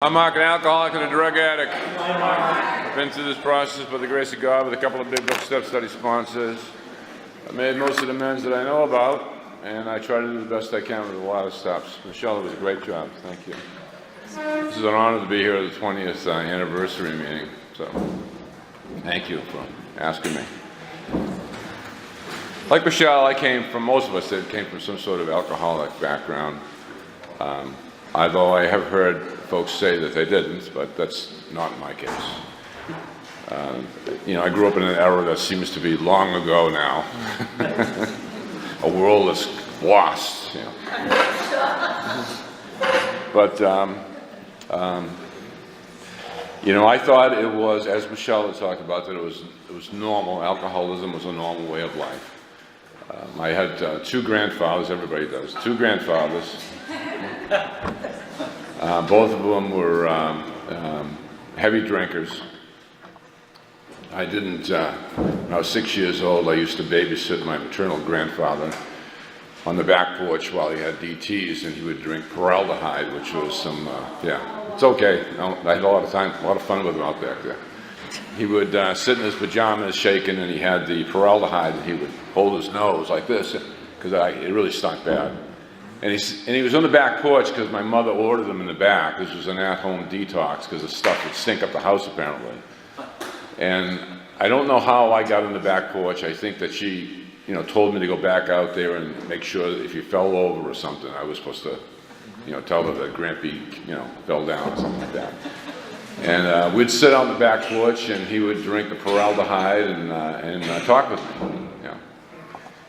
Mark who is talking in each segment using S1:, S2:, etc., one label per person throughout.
S1: I'm Mark, an alcoholic and a drug addict. I've been through this process by the grace of God with a couple of big book step study sponsors. I made most of the amends that I know about, and I try to do the best I can with a lot of steps. Michelle, it was a great job. Thank you. This is an honor to be here at the 20th anniversary meeting, so thank you for asking me. Like Michelle, most of us came from some sort of alcoholic background. Although I have heard folks say that they didn't, but that's not my case. I grew up in an era that seems to be long ago now. A world that's lost, But, I thought it was, as Michelle had talked about, that it was normal. Alcoholism was a normal way of life. I had two grandfathers, everybody does, two grandfathers. Both of them were heavy drinkers. I didn't, when I was 6 years old, I used to babysit my maternal grandfather on the back porch while he had DTs, and he would drink Peraldehyde, which was it's okay. I had a lot of fun with him out back there. He would sit in his pajamas shaking, and he had the Peraldehyde, and he would hold his nose like this, because it really stunk bad. And he was on the back porch because my mother ordered him in the back. This was an at-home detox because the stuff would stink up the house apparently. And I don't know how I got on the back porch. I think that she, told me to go back out there and make sure that if you fell over or something, I was supposed to, tell her that Grampy, fell down or something like that. And we'd sit on the back porch, and he would drink the Peraldehyde and talk with me.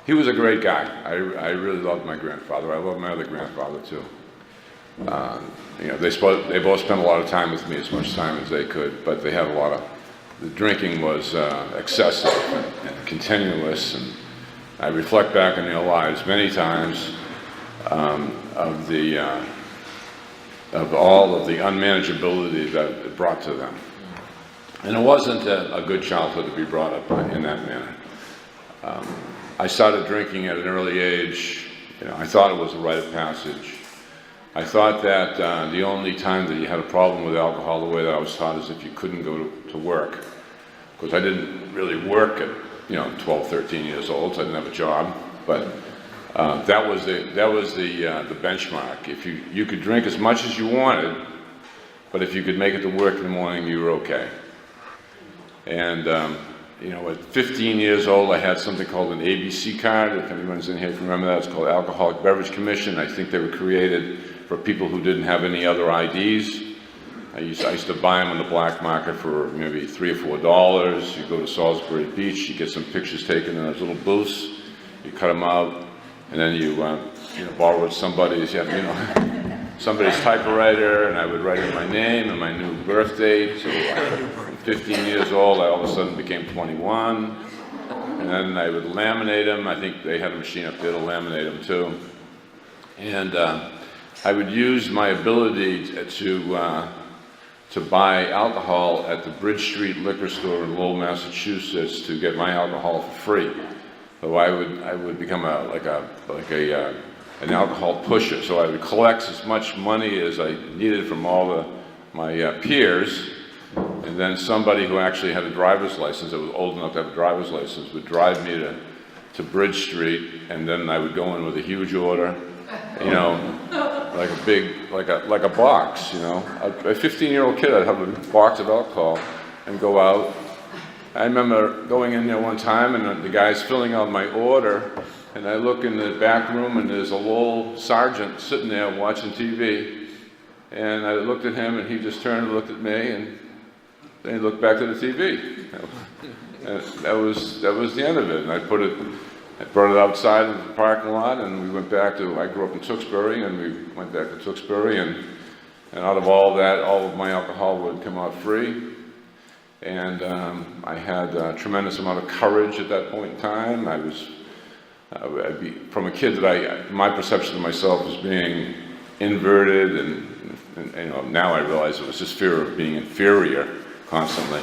S1: He was a great guy. I really loved my grandfather. I loved my other grandfather too. They both spent a lot of time with me, as much time as they could, but they had the drinking was excessive and continuous, and I reflect back on their lives many times of all of the unmanageability that it brought to them. And it wasn't a good childhood to be brought up in that manner. I started drinking at an early age. I thought it was a rite of passage. I thought that the only time that you had a problem with alcohol, the way that I was taught, is if you couldn't go to work. Because I didn't really work at 12, 13 years old, so I didn't have a job. But that was the benchmark. If you could drink as much as you wanted, but if you could make it to work in the morning, you were okay. And at 15 years old, I had something called an ABC card. If anyone's in here can remember that, it's called Alcoholic Beverage Commission. I think they were created for people who didn't have any other IDs. I used to buy them on the black market for maybe $3 or $4. You go to Salisbury Beach, you get some pictures taken in those little booths, you cut them out, and then you borrow somebody's typewriter, and I would write in my name and my new birth date. So from 15 years old, I all of a sudden became 21. And then I would laminate them. I think they had a machine up there to laminate them too. And I would use my ability to buy alcohol at the Bridge Street liquor store in Lowell, Massachusetts, to get my alcohol for free. So I would become an alcohol pusher. So I would collect as much money as I needed from all my peers, and then somebody who actually had a driver's license, that was old enough to have a driver's license, would drive me to Bridge Street, and then I would go in with a huge order, like a box, A 15-year-old kid, I'd have a box of alcohol and go out. I remember going in there one time, and the guy's filling out my order, and I look in the back room, and there's a little sergeant sitting there watching TV. And I looked at him, and he just turned and looked at me, and then he looked back to the TV. And that was the end of it. And I brought it outside in the parking lot, and we went back I grew up in Tewksbury, and we went back to Tewksbury, and out of all that, all of my alcohol would come out free. And I had a tremendous amount of courage at that point in time. From a kid my perception of myself was being inverted, and now I realize it was just fear of being inferior constantly.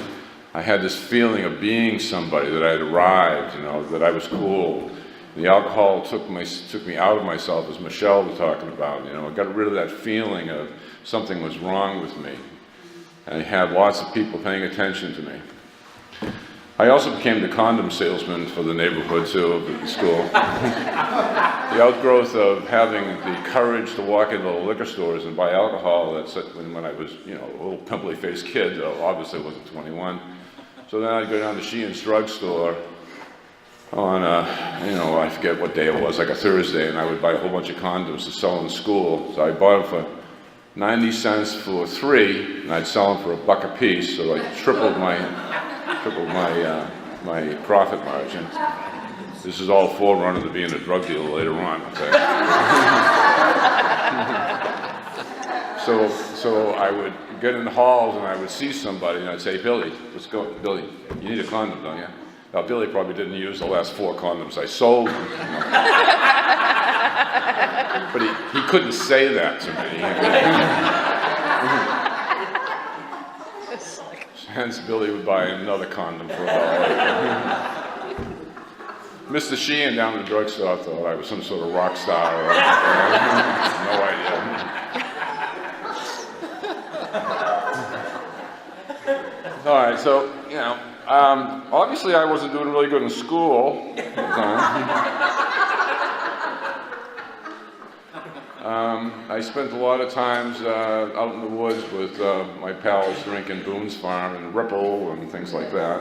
S1: I had this feeling of being somebody, that I had arrived, that I was cool. The alcohol took me out of myself, as Michelle was talking about. You know, I got rid of that feeling of something was wrong with me. And I had lots of people paying attention to me. I also became the condom salesman for the neighborhood too, of the school. The outgrowth of having the courage to walk into the liquor stores and buy alcohol, that's when I was, you know, a little pimply-faced kid, obviously I wasn't 21. So then I'd go down to Sheehan's drugstore on you know, I forget what day it was, like a Thursday, and I would buy a whole bunch of condoms to sell in school. So I bought them for 90 cents for 3, and I'd sell them for $1 a piece, so I tripled my my profit margin. This is all forerunner to being a drug dealer later on, okay? So I would get in the halls and I would see somebody and I'd say, Billy, let's go. Billy, you need a condom, don't you? Now, Billy probably didn't use the last 4 condoms I sold him. You know. But he couldn't say that to me. Hence, Billy would buy another condom for $1. Mr. Sheehan down in the drugstore thought I was some sort of rock star. Or, no idea. All right, so, you know, obviously I wasn't doing really good in school at the time. I spent a lot of times out in the woods with my pals drinking Boone's Farm and Ripple and things like that,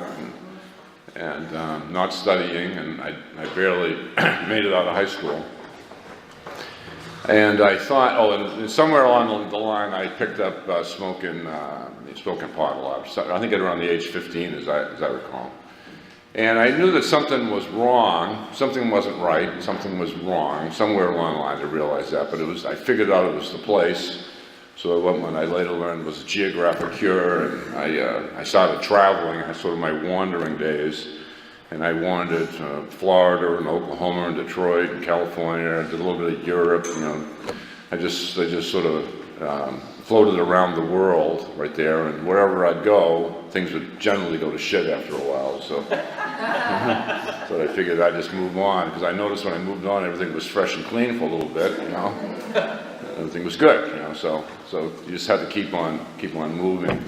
S1: and not studying, and I barely made it out of high school. And I thought, and somewhere along the line I picked up smoking pot a lot. So I think at around the age 15, as I recall. And I knew that something was wrong, something wasn't right, something was wrong. Somewhere along the line I realized that, but I figured out it was the place. So what I later learned was a geographic cure, and I started traveling. I sort of my wandering days, and I wandered Florida and Oklahoma and Detroit and California. I did a little bit of Europe. You know, I just sort of floated around the world right there, and wherever I'd go, things would generally go to shit after a while. So, so I figured I'd just move on, because I noticed when I moved on, everything was fresh and clean for a little bit. You know, everything was good. You know, so you just had to keep on moving.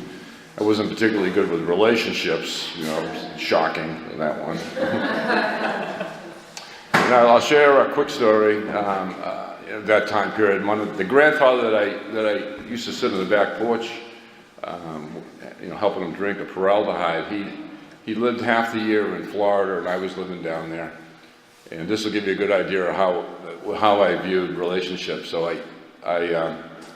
S1: I wasn't particularly good with relationships. You know, shocking that one. Now I'll share a quick story. That time period, the grandfather that I used to sit on the back porch, you know, helping him drink a formaldehyde, he lived half the year in Florida, and I was living down there. And this will give you a good idea of how I viewed relationships. So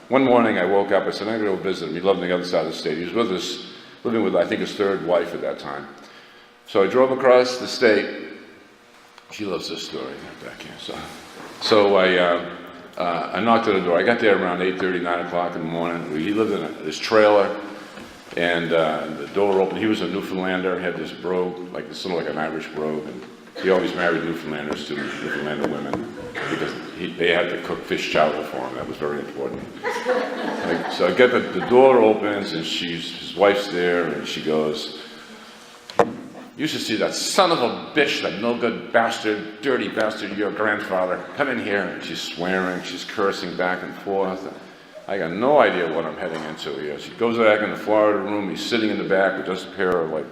S1: one morning I woke up, I said, I'm going to go visit him. He lived on the other side of the state. He was with us, living with, I think, his 3rd wife at that time. So I drove across the state. She loves this story back here. So I knocked on the door. I got there around 8:30, 9 o'clock in the morning. He lived in this trailer, and the door opened. He was a Newfoundlander, had this brogue, like sort of like an Irish brogue, and he always married Newfoundlanders to Newfoundlander women because they had to cook fish chowder for him. That was very important. So I get the door opens, and his wife's there, and she goes, "You should see that son of a bitch, that no-good bastard, dirty bastard, your grandfather. Come in here." And she's swearing, she's cursing back and forth. I got no idea what I'm heading into here. She goes back in the Florida room. He's sitting in the back with just a pair of like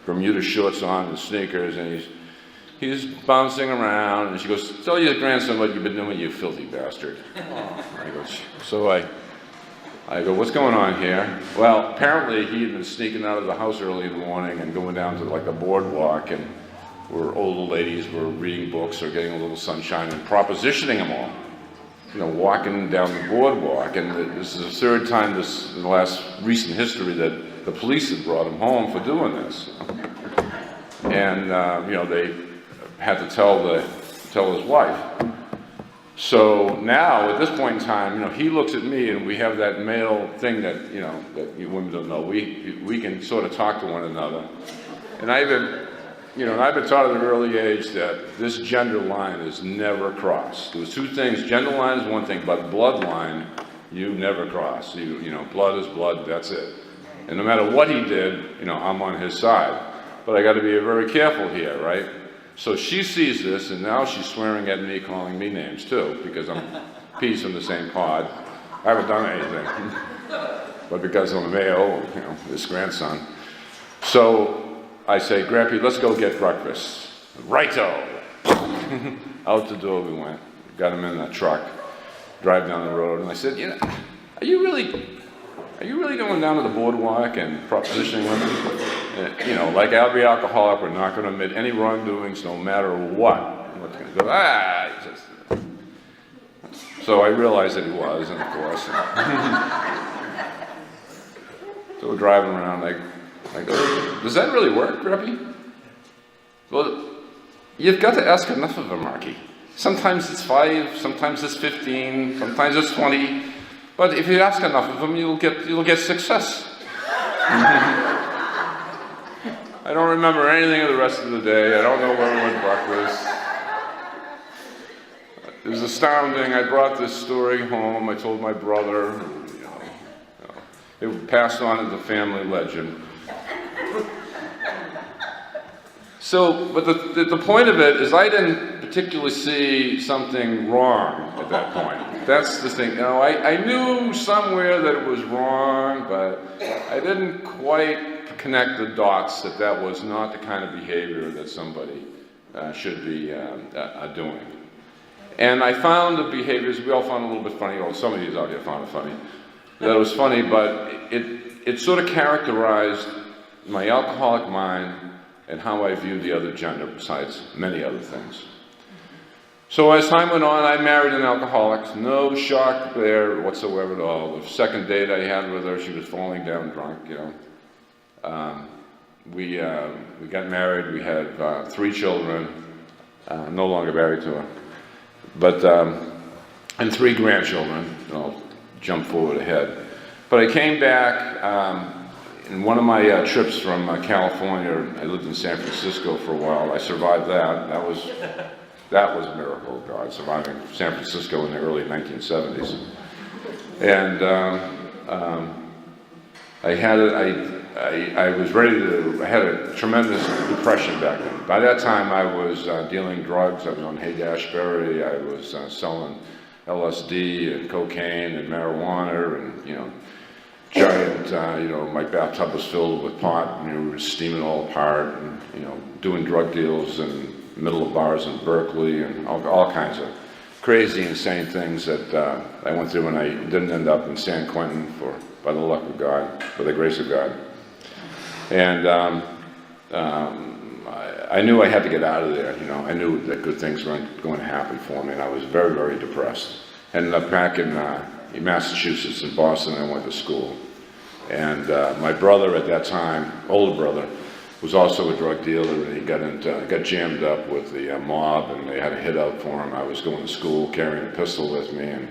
S1: Bermuda shorts on and sneakers, and he's bouncing around. And she goes, "Tell your grandson what you've been doing, you filthy bastard." So I go, "What's going on here?" Well, apparently he had been sneaking out of the house early in the morning and going down to like a boardwalk, and where older ladies were reading books or getting a little sunshine, and propositioning them all. You know, walking down the boardwalk. And this is the 3rd time in the last recent history that the police had brought him home for doing this. And you know, they had to tell his wife. So now, at this point in time, you know, he looks at me, and we have that male thing that, you know, that you women don't know. We can sort of talk to one another. And I've been taught at an early age that this gender line is never crossed. There's 2 things. Gender line is one thing, but bloodline, you never cross. You know, blood is blood, that's it. And no matter what he did, you know, I'm on his side. But I got to be very careful here, right? So she sees this, and now she's swearing at me, calling me names too, because I'm peas in the same pod. I haven't done anything, but because I'm a male, you know, this grandson. So I say, Grampy, let's go get breakfast. Righto! Out the door we went, got him in the truck, drive down the road, and I said, you know, are you really going down to the boardwalk and propositioning women? You know, like I'll be alcoholic, we're not going to admit any wrongdoings, no matter what. What's going to go? He just. So I realized that he was, and of course. So we're driving around. I go, does that really work, Greppy? Well, you've got to ask enough of them, Marky. Sometimes it's 5, sometimes it's 15, sometimes it's 20. But if you ask enough of them, you'll get success. I don't remember anything of the rest of the day. I don't know where we went to breakfast. It was astounding. I brought this story home. I told my brother. It passed on as a family legend. So, but the point of it is I didn't particularly see something wrong at that point. That's the thing. You know, I knew somewhere that it was wrong, but I didn't quite connect the dots that that was not the kind of behavior that somebody should be doing. And I found the behaviors, we all found a little bit funny, or some of you out here found it funny, that it was funny, but it sort of characterized my alcoholic mind and how I viewed the other gender, besides many other things. So as time went on, I married an alcoholic. No shock there whatsoever at all. The second date I had with her, she was falling down drunk, you know. We got married. We had 3 children. No longer married to her. But, and 3 grandchildren. I'll jump forward ahead. But I came back in one of my trips from California. I lived in San Francisco for a while. I survived that. That was a miracle of God, surviving San Francisco in the early 1970s. And I was ready to, I had a tremendous depression back then. By that time I was dealing drugs. I was on Haight-Ashbury. I was selling LSD and cocaine and marijuana and, you know, giant, you know, my bathtub was filled with pot and we were steaming all apart and, you know, doing drug deals in the middle of bars in Berkeley and all kinds of crazy, insane things that I went through, and I didn't end up in San Quentin by the luck of God, by the grace of God. And I knew I had to get out of there, you know. I knew that good things weren't going to happen for me, and I was very, very depressed. Ended up back in Massachusetts, in Boston. I went to school. And my brother at that time, older brother, was also a drug dealer, and he got jammed up with the mob, and they had a hit out for him. I was going to school carrying a pistol with me, and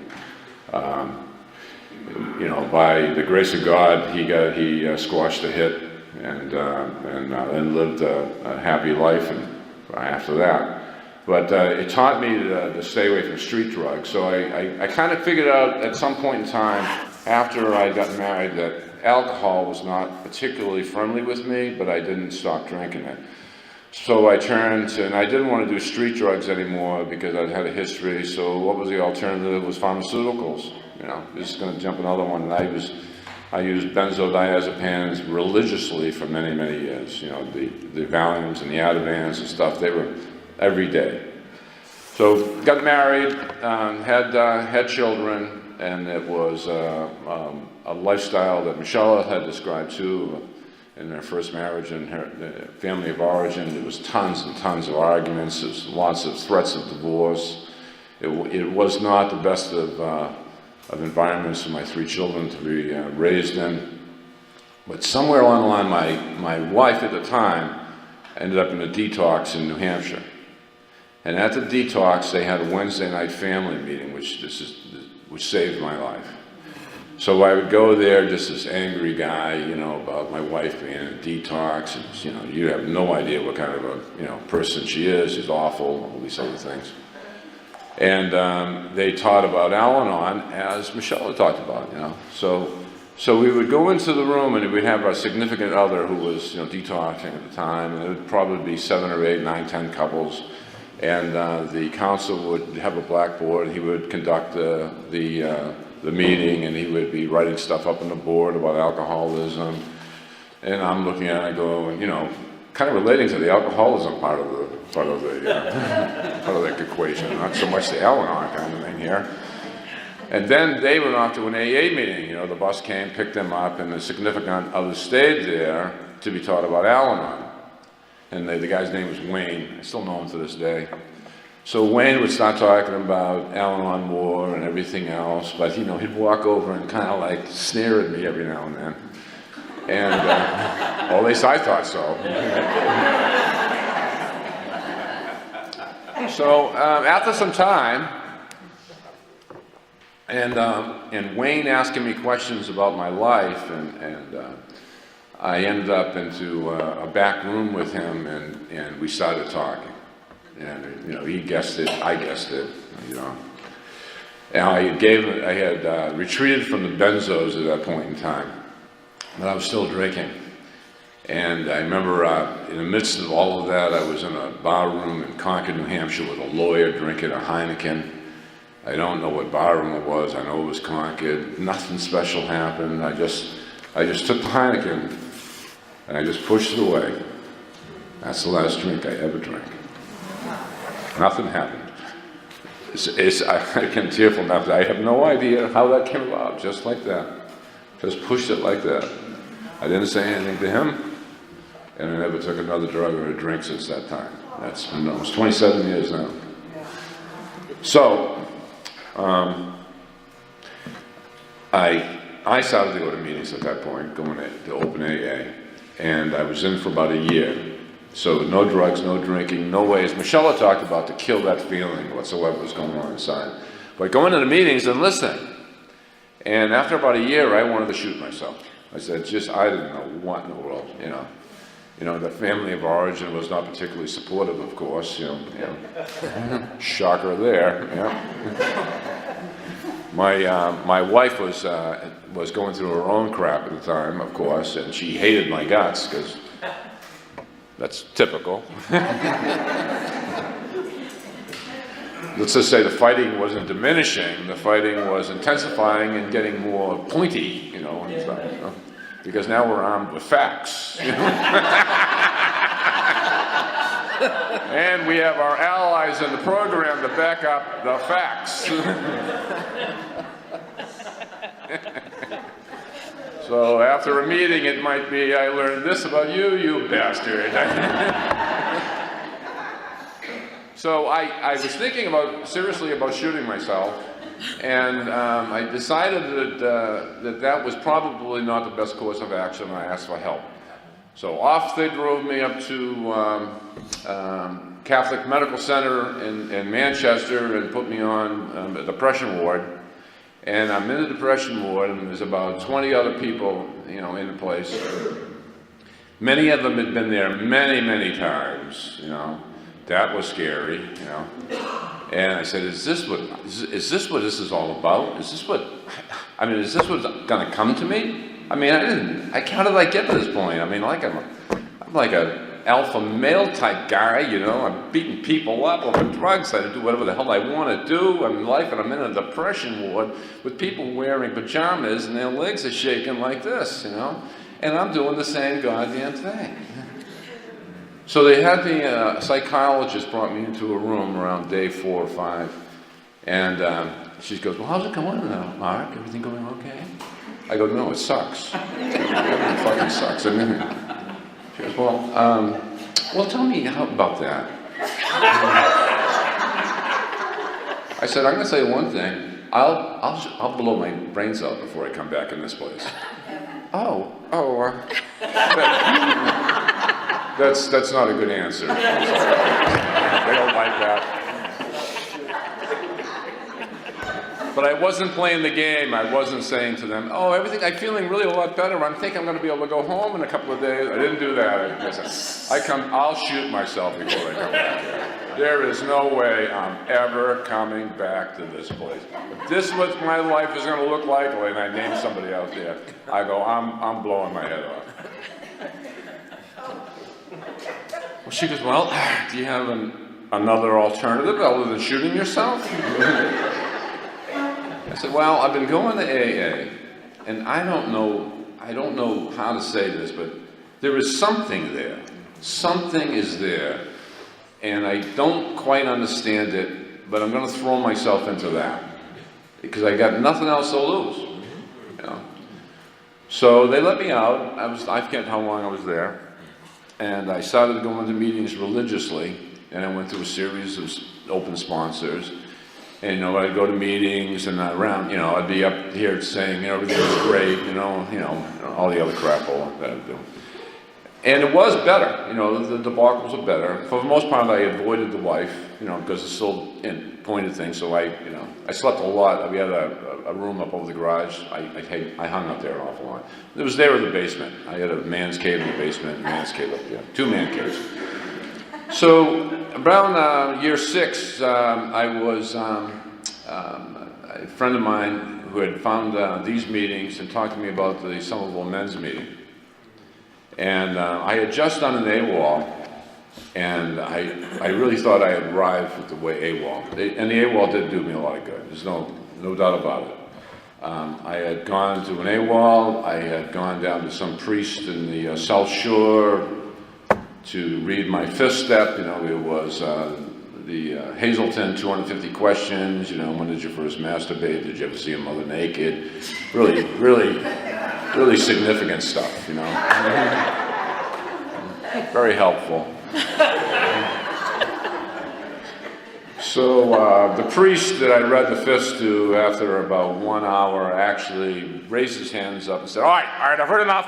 S1: you know, by the grace of God, he squashed the hit and lived a happy life and after that. But it taught me to stay away from street drugs. So I kind of figured out at some point in time after I got married that alcohol was not particularly friendly with me, but I didn't stop drinking it. So I turned to, and I didn't want to do street drugs anymore because I had a history. So what was the alternative? Was pharmaceuticals. You know, just going to jump another one. I used benzodiazepines religiously for many, many years. You know, the Valiums and the Ativans and stuff. They were every day. So got married, had children. And it was a lifestyle that Michelle had described too in her first marriage and her family of origin. There was tons and tons of arguments. There was lots of threats of divorce. It was not the best of environments for my 3 children to be raised in. But somewhere along the line, my wife at the time ended up in a detox in New Hampshire. And at the detox, they had a Wednesday night family meeting, which saved my life. So I would go there, just this angry guy, you know, about my wife being in a detox, and, you know, you have no idea what kind of a, you know, person she is. She's awful, all these other things. And they taught about Al-Anon as Michelle had talked about, you know. So So we would go into the room and we'd have our significant other who was, detoxing at the time, and it would probably be 7 or 8, 9, 10 couples. And the counsel would have a blackboard, and he would conduct the meeting, and he would be writing stuff up on the board about alcoholism. And I'm looking at it, I go, kind of relating to the alcoholism part of the part of the equation, not so much the Al-Anon kind of thing here. And then they went off to an AA meeting. The bus came, picked them up, and the significant other stayed there to be taught about Al-Anon. And the guy's name was Wayne. I still know him to this day. So Wayne would start talking about Al-Anon more and everything else, but he'd walk over and kind of like sneer at me every now and then. And, well, at least I thought so. So after some time, and Wayne asking me questions about my life, and I ended up into a back room with him, and we started talking. And he guessed it, I guessed it, And I had retreated from the benzos at that point in time, but I was still drinking. And I remember in the midst of all of that, I was in a bar room in Concord, New Hampshire with a lawyer drinking a Heineken. I don't know what bar room it was. I know it was Concord. Nothing special happened. I just took the Heineken and I just pushed it away. That's the last drink I ever drank. Nothing happened. I'm tearful enough that I have no idea how that came about, just like that. Just pushed it like that. I didn't say anything to him, and I never took another drug or a drink since that time. That's been almost 27 years now. So, I started to go to meetings at that point, going to open AA, and I was in for about a year. So no drugs, no drinking, no ways. Michelle had talked about to kill that feeling whatsoever was going on inside. But going to the meetings and listening. And after about a year, I wanted to shoot myself. I said, I didn't know what in the world, the family of origin was not particularly supportive, of course, shocker there, My wife was going through her own crap at the time, of course, and she hated my guts, because that's typical. Let's just say the fighting wasn't diminishing, the fighting was intensifying and getting more pointy, and stuff, because now we're armed with facts. And we have our allies in the program to back up the facts. So after a meeting, it might be, I learned this about you, you bastard. So I was thinking seriously about shooting myself, and I decided that was probably not the best course of action, and I asked for help. So off they drove me up to Catholic Medical Center in Manchester and put me on a depression ward. And I'm in the depression ward, and there's about 20 other people, in the place. Many of them had been there many, many times, That was scary, And I said, is this what this is all about? Is this what's going to come to me? How did I get to this point? I'm like a alpha male type guy, I'm beating people up over drugs. I do whatever the hell I want to do. I'm in life, and I'm in a depression ward with people wearing pajamas and their legs are shaking like this, And I'm doing the same goddamn thing. So they had a psychologist brought me into a room around day 4 or 5, and she goes, well, how's it going now, Mark? Everything going okay? I go, no, it sucks. It fucking sucks. She goes, well, tell me about that. I said, I'm going to say one thing. I'll blow my brains out before I come back in this place. That's not a good answer. They don't like that. But I wasn't playing the game. I wasn't saying to them, I'm feeling really a lot better. I think I'm going to be able to go home in a couple of days. I didn't do that. I said, I'll shoot myself before I come back here. there is no way I'm ever coming back to this place. If this is what my life is going to look like, and I name somebody out there, I go, I'm blowing my head off. Well, she goes, well, do you have another alternative other than shooting yourself? I said, well, I've been going to AA, and I don't know how to say this, but there is something there. Something is there, and I don't quite understand it, but I'm going to throw myself into that because I got nothing else to lose. You know? So they let me out. I forget how long I was there, and I started going to meetings religiously, and I went through a series of open sponsors. And, you know, I'd go to meetings and I'd be up here saying, everything was great, all the other crap that I'd do. And it was better, the debacles were better. For the most part, I avoided the wife, because it's still in pointed thing. So I slept a lot. We had a room up over the garage. I hung up there an awful lot. It was there in the basement. I had a man's cave in the basement, and a man's cave up there, 2 man caves. So around year 6, I was a friend of mine who had found these meetings and talked to me about the Somerville men's meeting. And I had just done an AWOL, and I really thought I had arrived with the way AWOL. And the AWOL did do me a lot of good. There's no doubt about it. I had gone to an AWOL. I had gone down to some priest in the South Shore to read my 5th step. It was the Hazelton 250 questions. When did you first masturbate? Did you ever see a mother naked? Really, really, really significant stuff, Very helpful. So the priest that I read the 5th to, after about 1 hour, actually raised his hands up and said, all right, I've heard enough.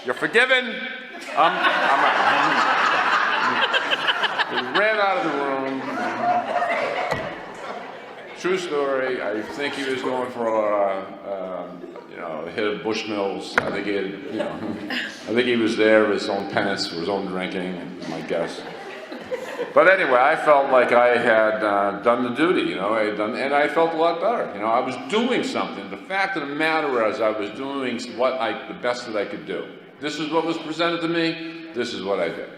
S1: You're forgiven. He ran out of the room. True story. I think he was going for a hit of Bushmills. I think he was there with his own penance for his own drinking, my guess. But anyway, I felt like I had done the duty, and I felt a lot better. I was doing something. The fact of the matter is, I was doing the best that I could do. This is what was presented to me. This is what I did.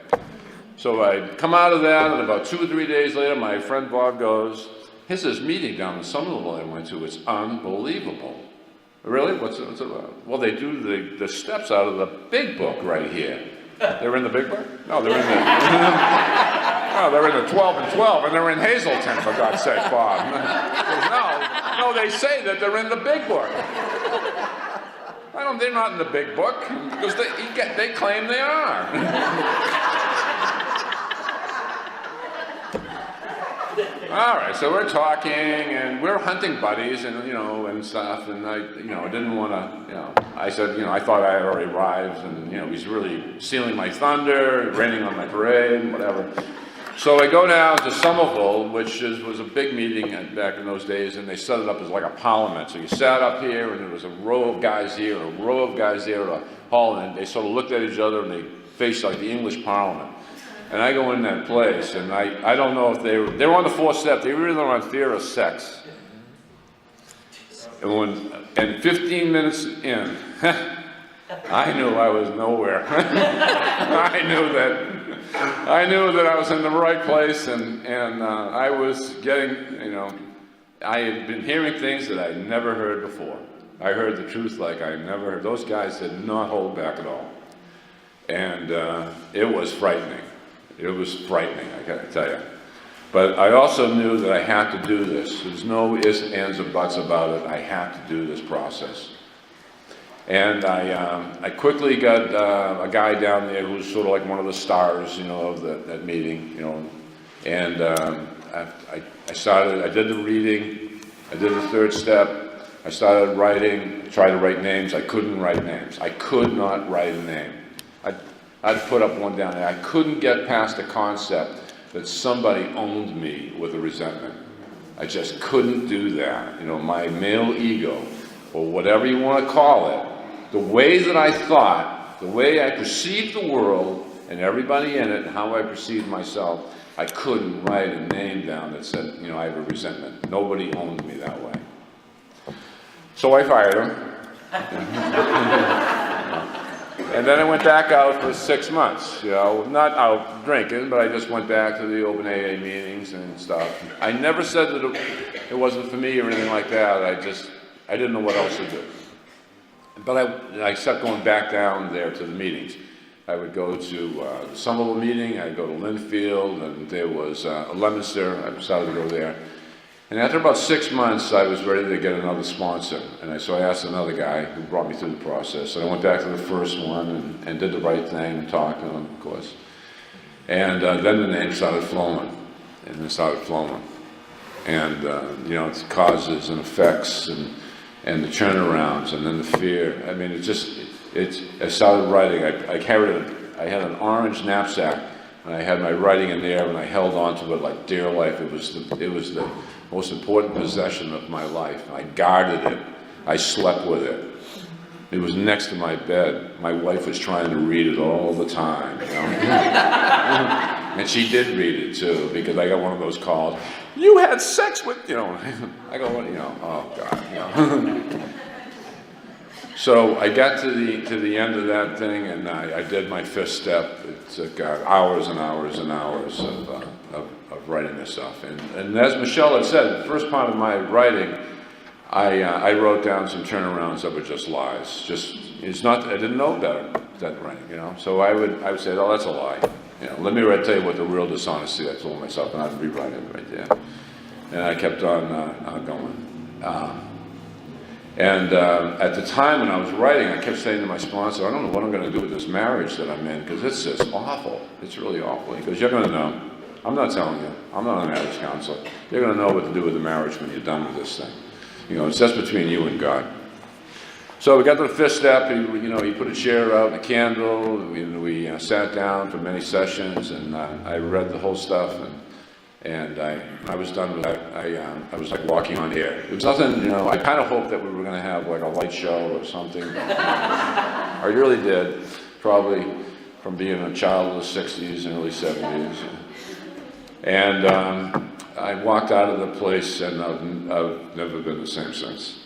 S1: So I come out of that, and about 2 or 3 days later, my friend Bob goes, here's this meeting down in Somerville I went to. It's unbelievable. Really? What's it about? Well, they do the steps out of the big book right here. They're in the big book? No, they're in the... No, they're in the 12 and 12, and they're in Hazelton, for God's sake, Bob. No, they say that they're in the big book. They're not in the big book, because they claim they are. All right, so we're talking, and we're hunting buddies, and and stuff, and I didn't want to, I said, I thought I had already arrived, and he's really stealing my thunder, raining on my parade, whatever. So I go down to Somerville, which was a big meeting back in those days, and they set it up as like a parliament. So you sat up here, and there was a row of guys here, and a row of guys there at a hall, and they sort of looked at each other, and they faced like the English Parliament. And I go in that place, and I don't know if they were on the 4th step. They really were on fear of sex. And 15 minutes in, I knew I was nowhere. I knew that I was in the right place, and I was getting, I had been hearing things that I never heard before. I heard the truth like I never heard. Those guys did not hold back at all. And it was frightening. It was frightening, I gotta tell you. But I also knew that I had to do this. There's no ifs, ands, or buts about it. I had to do this process. And I quickly got a guy down there who was sort of like one of the stars, of that meeting, And I did the reading, I did the 3rd step, I started writing, tried to write names. I couldn't write names. I could not write a name. I'd put up one down there. I couldn't get past the concept that somebody owned me with a resentment. I just couldn't do that. My male ego, or whatever you want to call it, the way that I thought, the way I perceived the world and everybody in it, and how I perceived myself, I couldn't write a name down that said, you know, I have a resentment. Nobody owned me that way. So I fired him. And then I went back out for 6 months, you know, not out drinking, but I just went back to the open AA meetings and stuff. I never said that it wasn't for me or anything like that. I didn't know what else to do. But I kept going back down there to the meetings. I would go to the Somerville meeting, I'd go to Linfield, and there was a Leominster. I started to go there. And after about 6 months, I was ready to get another sponsor. And so I asked another guy who brought me through the process. And I went back to the first one and did the right thing and talked to him, of course. And then the name started flowing. And it started flowing. And, you know, it's causes and effects and the turnarounds and then the fear. I mean, I started writing. I had an orange knapsack, and I had my writing in there, and I held on to it like dear life. It was the most important possession of my life. I guarded it. I slept with it. It was next to my bed. My wife was trying to read it all the time, you know? And she did read it too, because I got one of those calls. You had sex with, you know. I go, you know, oh God, you know. So I got to the end of that thing, and I did my fifth step. It took hours and hours and hours of writing this stuff. And as Michelle had said, the first part of my writing, I wrote down some turnarounds that were just lies. I didn't know better than writing, you know. So I would say, oh, that's a lie. You know, let me tell you what the real dishonesty I told myself, and I'd rewrite it right there. And I kept on going. And at the time when I was writing, I kept saying to my sponsor, I don't know what I'm going to do with this marriage that I'm in, because it's just awful. It's really awful. He goes, you're going to know. I'm not telling you. I'm not a marriage counselor. You're going to know what to do with the marriage when you're done with this thing. You know, it's just between you and God. So we got to the fifth step. He put a chair out and a candle. We sat down for many sessions, and I read the whole stuff. And I was done with that. I was like walking on air. It was nothing, you know, I kind of hoped that we were going to have like a light show or something. I really did, probably from being a child of the 60s and early 70s. And I walked out of the place, and I've never been the same since.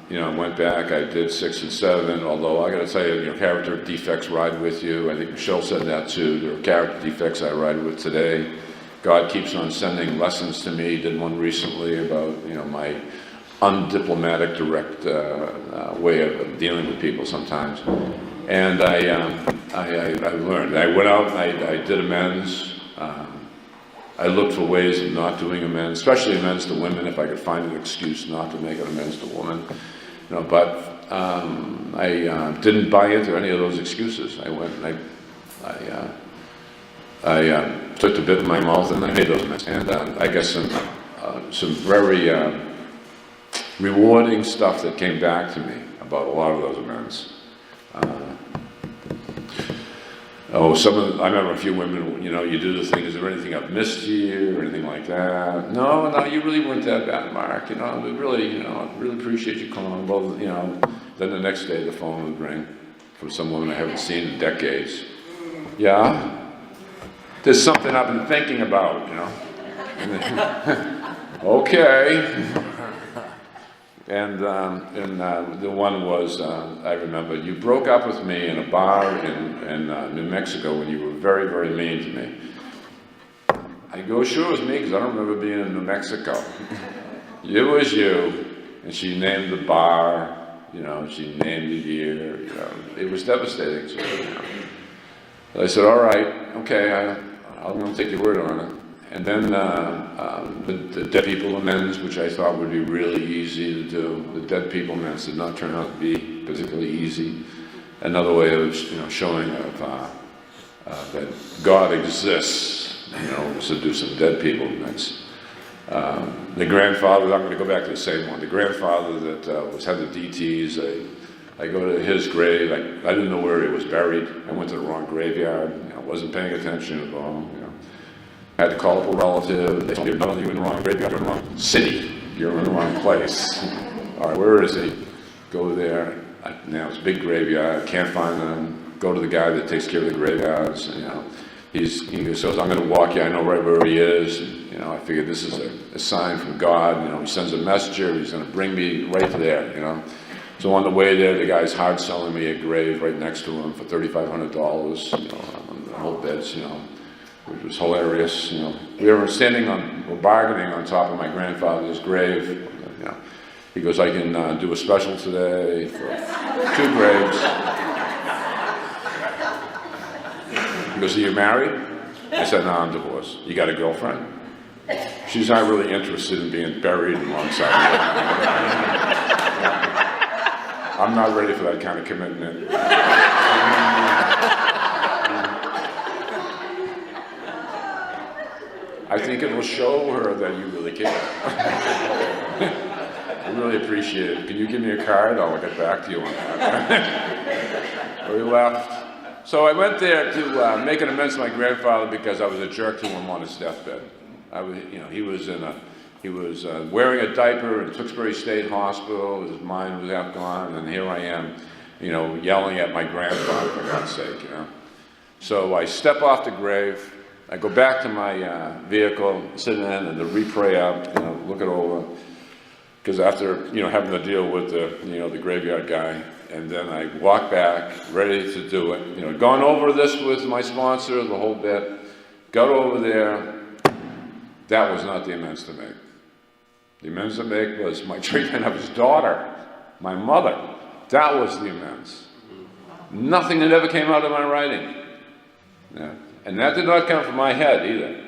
S1: You know, I went back, I did 6 and 7, although I got to tell you, character defects ride with you. I think Michelle said that too. There are character defects I ride with today. God keeps on sending lessons to me. Did one recently about, you know, my undiplomatic, direct way of dealing with people sometimes. And I learned. I went out and I did amends. I looked for ways of not doing amends, especially amends to women, if I could find an excuse not to make an amends to a woman. You know, but I didn't buy into any of those excuses. I went and I took the bit in my mouth and I made those amends. And I guess some very rewarding stuff that came back to me about a lot of those amends. I remember a few women, you know, you do the thing, is there anything I've missed you or anything like that? No, you really weren't that bad, Mark. You know, we really, you know, really appreciate you calling. Well, you know, then the next day the phone would ring from some woman I haven't seen in decades. Yeah? There's something I've been thinking about, you know. Okay. And the one was, I remember, you broke up with me in a bar in New Mexico when you were very, very mean to me. I go, sure it was me, because I don't remember being in New Mexico. It was you. And she named the bar, you know, she named the year, you know. It was devastating. So, you know. I said, all right, okay, I'm going to take your word on it. And then the dead people amends, which I thought would be really easy to do. The dead people amends did not turn out to be particularly easy. Another way of, you know, showing that God exists, you know, was to do some dead people amends. The grandfather, I'm going to go back to the same one. The grandfather that had the DTs, I go to his grave. I didn't know where he was buried. I went to the wrong graveyard. You know, wasn't paying attention at all. You know. I had to call up a relative. They told me, no, you're in the wrong graveyard, you're in the wrong city. You're in the wrong place. All right, where is he? Go there. Now it's a big graveyard. Can't find them. Go to the guy that takes care of the graveyards. You know, he says, I'm going to walk you, I know right where he is. And, I figured this is a sign from God. He sends a messenger, he's going to bring me right there. So on the way there, the guy's hard selling me a grave right next to him for $3,500, on the whole beds, which was hilarious. We were bargaining on top of my grandfather's grave. He goes, I can do a special today for 2 graves. He goes, are you married? I said, no, I'm divorced. You got a girlfriend? She's not really interested in being buried alongside me. I'm not ready for that kind of commitment. I think it will show her that you really care. I really appreciate it. Can you give me a card? I'll get back to you on that. We left. So I went there to make an amends to my grandfather because I was a jerk to him on his deathbed. He was wearing a diaper in Tewksbury State Hospital. His mind was half gone, and here I am, yelling at my grandfather, for God's sake, So I step off the grave. I go back to my vehicle, sit in, and to re-pray up, look it over. Because after, having to deal with the graveyard guy, and then I walk back, ready to do it. Gone over this with my sponsor, the whole bit. Got over there. That was not the amends to make. The amends to make was my treatment of his daughter, my mother. That was the amends. Nothing that ever came out of my writing. Yeah. And that did not come from my head either.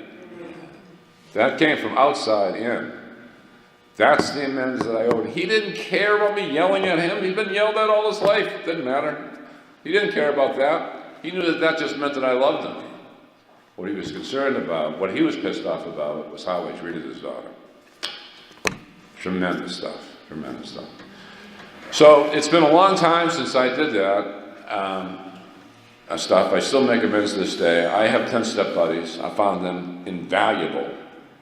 S1: That came from outside in. That's the amends that I owed. He didn't care about me yelling at him. He'd been yelled at all his life. It didn't matter. He didn't care about that. He knew that just meant that I loved him. What he was concerned about, what he was pissed off about, was how I treated his daughter. Tremendous stuff. Tremendous stuff. So it's been a long time since I did that stuff. I still make amends to this day. I have 10-step buddies. I found them invaluable.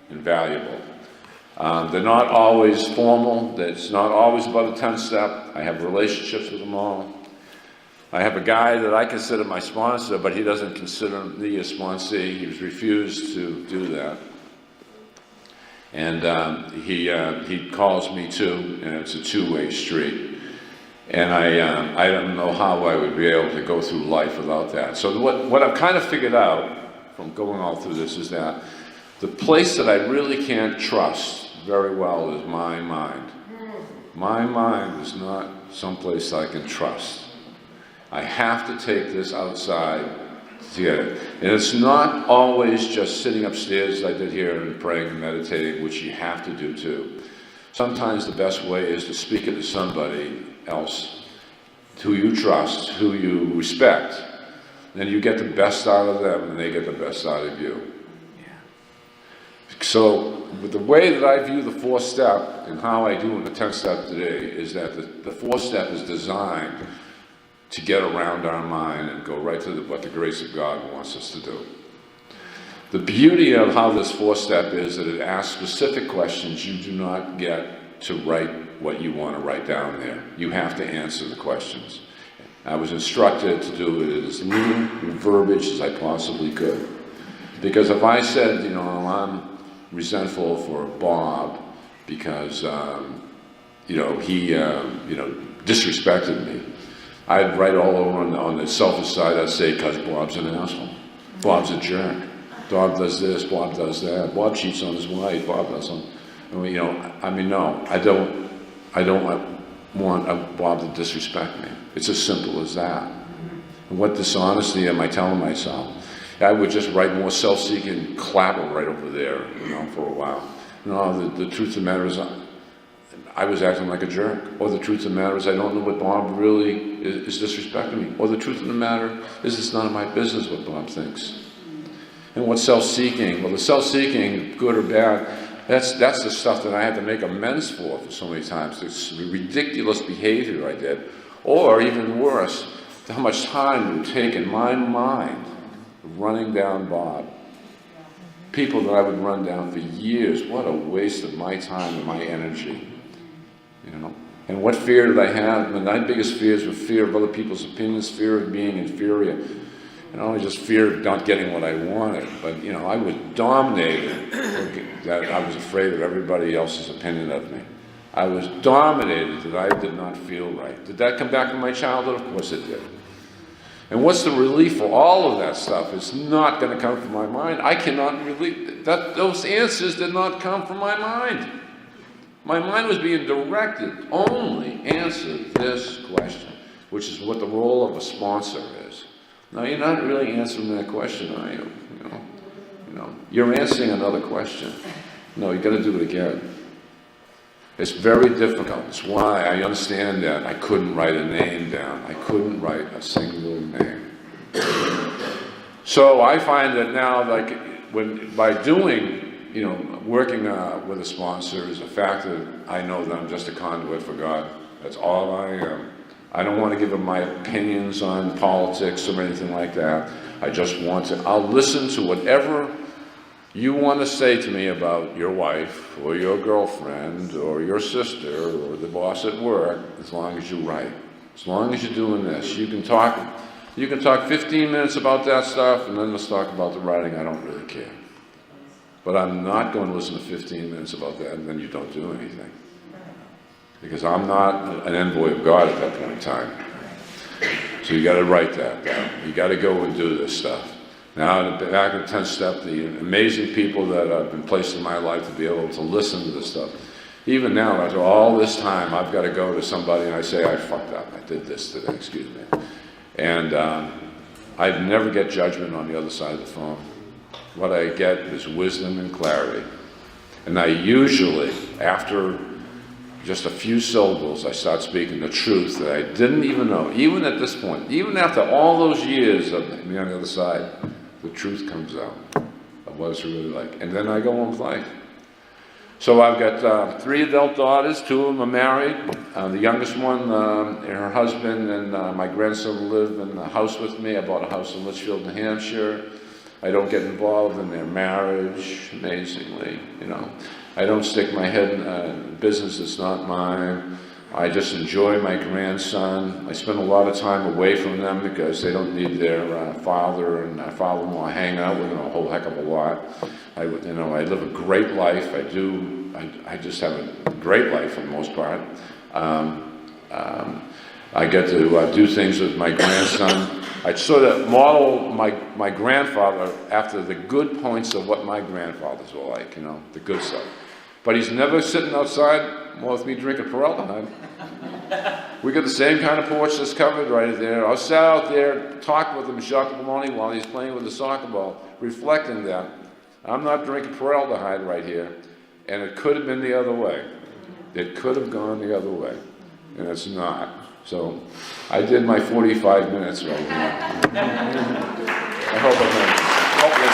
S1: They're not always formal. It's not always about a 10-step. I have relationships with them all. I have a guy that I consider my sponsor, but he doesn't consider me a sponsee. He's refused to do that. And he calls me too, and it's a two-way street. And I don't know how I would be able to go through life without that. So what I've kind of figured out from going all through this is that the place that I really can't trust very well is my mind. My mind is not someplace I can trust. I have to take this outside to get it. And it's not always just sitting upstairs as I did here and praying and meditating, which you have to do too. Sometimes the best way is to speak it to somebody else who you trust, who you respect. Then you get the best out of them and they get the best out of you. So the way that I view the 4-step and how I do in the 10-step today is that the 4-step is designed to get around our mind and go right to what the grace of God wants us to do. The beauty of how this 4-step is that it asks specific questions. You do not get to write what you want to write down there. You have to answer the questions. I was instructed to do it as little verbiage as I possibly could. Because if I said, I'm resentful for Bob because, he, disrespected me, I'd write all over on the selfish side. I'd say, because Bob's an asshole. Bob's a jerk. Bob does this. Bob does that. Bob cheats on his wife. Bob does something. No, I don't want Bob to disrespect me. It's as simple as that. And what dishonesty am I telling myself? I would just write more self-seeking clapper right over there, for a while. No, the truth of the matter is I was acting like a jerk. Or the truth of the matter is I don't know what Bob really is disrespecting me. Or the truth of the matter is it's none of my business what Bob thinks. And what's self-seeking? Well, the self-seeking, good or bad, that's the stuff that I had to make amends for so many times. It's the ridiculous behavior I did. Or even worse, how much time it would take in my mind running down Bob. People that I would run down for years. What a waste of my time and my energy. And what fear did I have? My biggest fears were fear of other people's opinions, fear of being inferior. I just feared not getting what I wanted. But, I was dominated. That I was afraid of everybody else's opinion of me. I was dominated that I did not feel right. Did that come back in my childhood? Of course it did. And what's the relief for all of that stuff? It's not going to come from my mind. I cannot relieve that. Those answers did not come from my mind. My mind was being directed, only answer this question, which is what the role of a sponsor is. Now, you're not really answering that question, are you? You're answering another question. No, you got to do it again. It's very difficult. It's why I understand that I couldn't write a name down. I couldn't write a single name. So I find that now, by doing, working with a sponsor is a fact that I know that I'm just a conduit for God. That's all I am. I don't want to give them my opinions on politics or anything like that. I just want to, I'll listen to whatever you want to say to me about your wife or your girlfriend or your sister or the boss at work, as long as you write. As long as you're doing this, you can talk 15 minutes about that stuff, and then let's talk about the writing. I don't really care. But I'm not going to listen to 15 minutes about that, and then you don't do anything. Because I'm not an envoy of God at that point in time. So you got to write that down. You got to go and do this stuff. Now, back in 10th step, the amazing people that have been placed in my life to be able to listen to this stuff. Even now, after all this time, I've got to go to somebody and I say, I fucked up. I did this today, excuse me. And I never get judgment on the other side of the phone. What I get is wisdom and clarity. And I usually, after just a few syllables, I start speaking the truth that I didn't even know. Even at this point, even after all those years of me on the other side, the truth comes out of what it's really like. And then I go on with life. So I've got 3 adult daughters. 2 of them are married. The youngest one, her husband and my grandson live in the house with me. I bought a house in Litchfield, New Hampshire. I don't get involved in their marriage, amazingly, I don't stick my head in a business that's not mine. I just enjoy my grandson. I spend a lot of time away from them because they don't need their father and father-in-law hang out with them a whole heck of a lot. I live a great life. I just have a great life for the most part. I get to do things with my grandson. I sort of model my grandfather after the good points of what my grandfathers were like, the good stuff. But he's never sitting outside with me drinking Peralta. We got the same kind of porch that's covered right there. I sat out there talking with him, Shakopamoni, while he's playing with the soccer ball, reflecting that I'm not drinking Peraldehyde right here, and it could have been the other way. It could have gone the other way, and it's not. So I did my 45 minutes right now. I hope I made it. Hopefully